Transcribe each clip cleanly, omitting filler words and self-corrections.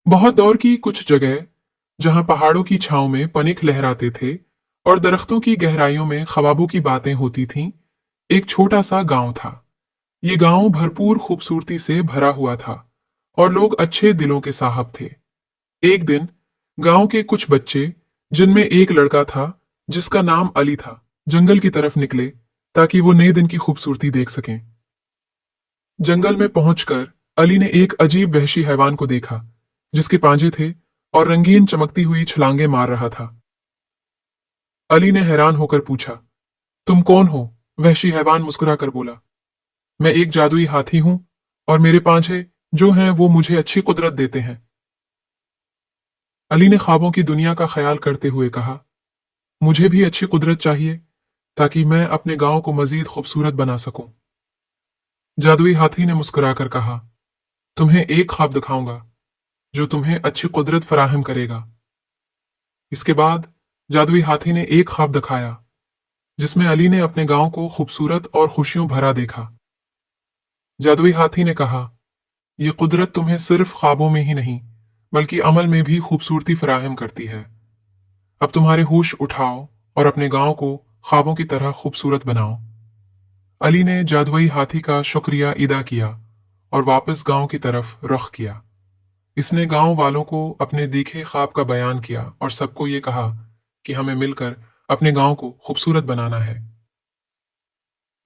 बहुत दौर की कुछ जगह जहां पहाड़ों की छांव में पनिक लहराते थे और दरख्तों की गहराइयों में ख्वाबों की बातें होती थीं, एक छोटा सा गांव था। ये गांव भरपूर खूबसूरती से भरा हुआ था और लोग अच्छे दिलों के साहब थे। एक दिन गांव के कुछ बच्चे, जिनमें एक लड़का था जिसका नाम अली था, जंगल की तरफ निकले ताकि वो नए दिन की खूबसूरती देख सकें। जंगल में पहुंचकर अली ने एक अजीब वहशी हैवान को देखा जिसके पांजे थे और रंगीन चमकती हुई छलांगे मार रहा था। अली ने हैरान होकर पूछा, तुम कौन हो? वहशी हैवान मुस्कुराकर बोला, मैं एक जादुई हाथी हूं और मेरे पांजे जो हैं वो मुझे अच्छी कुदरत देते हैं। अली ने ख्वाबों की दुनिया का ख्याल करते हुए कहा, मुझे भी अच्छी कुदरत चाहिए ताकि मैं अपने गांव को मजीद खूबसूरत बना सकूं। जादुई हाथी ने मुस्कुराकर कहा, तुम्हें एक ख्वाब दिखाऊंगा जो तुम्हें अच्छी कुदरत फराहम करेगा। इसके बाद जादुई हाथी ने एक ख्वाब दिखाया जिसमें अली ने अपने गांव को खूबसूरत और खुशियों भरा देखा। जादुई हाथी ने कहा, यह कुदरत तुम्हें सिर्फ ख्वाबों में ही नहीं बल्कि अमल में भी खूबसूरती फराहम करती है। अब तुम्हारे होश उठाओ और अपने गांव को ख्वाबों की तरह खूबसूरत बनाओ। अली ने जादुई हाथी का शुक्रिया अदा किया और वापस गांव की तरफ रुख किया। इसने गांव वालों को अपने देखे ख्वाब का बयान किया और सबको ये कहा कि हमें मिलकर अपने गांव को खूबसूरत बनाना है।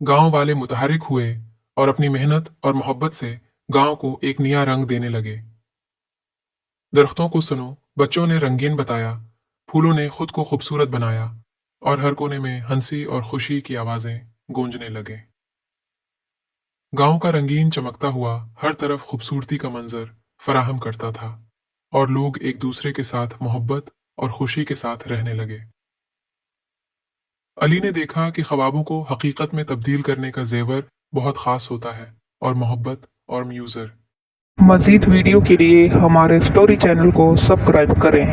गांव वाले मुतहरिक हुए और अपनी मेहनत और मोहब्बत से गांव को एक नया रंग देने लगे। दरख्तों को सुनो, बच्चों ने रंगीन बताया, फूलों ने खुद को खूबसूरत बनाया और हर कोने में हंसी और खुशी की आवाजें गूंजने लगे। गांव का रंगीन चमकता हुआ हर तरफ खूबसूरती का मंजर फराहम करता था और लोग एक दूसरे के साथ मोहब्बत और खुशी के साथ रहने लगे। अली ने देखा कि ख्वाबों को हकीकत में तब्दील करने का जेवर बहुत खास होता है और मोहब्बत और म्यूज़र। मज़ीद वीडियो के लिए हमारे स्टोरी चैनल को सब्सक्राइब करें।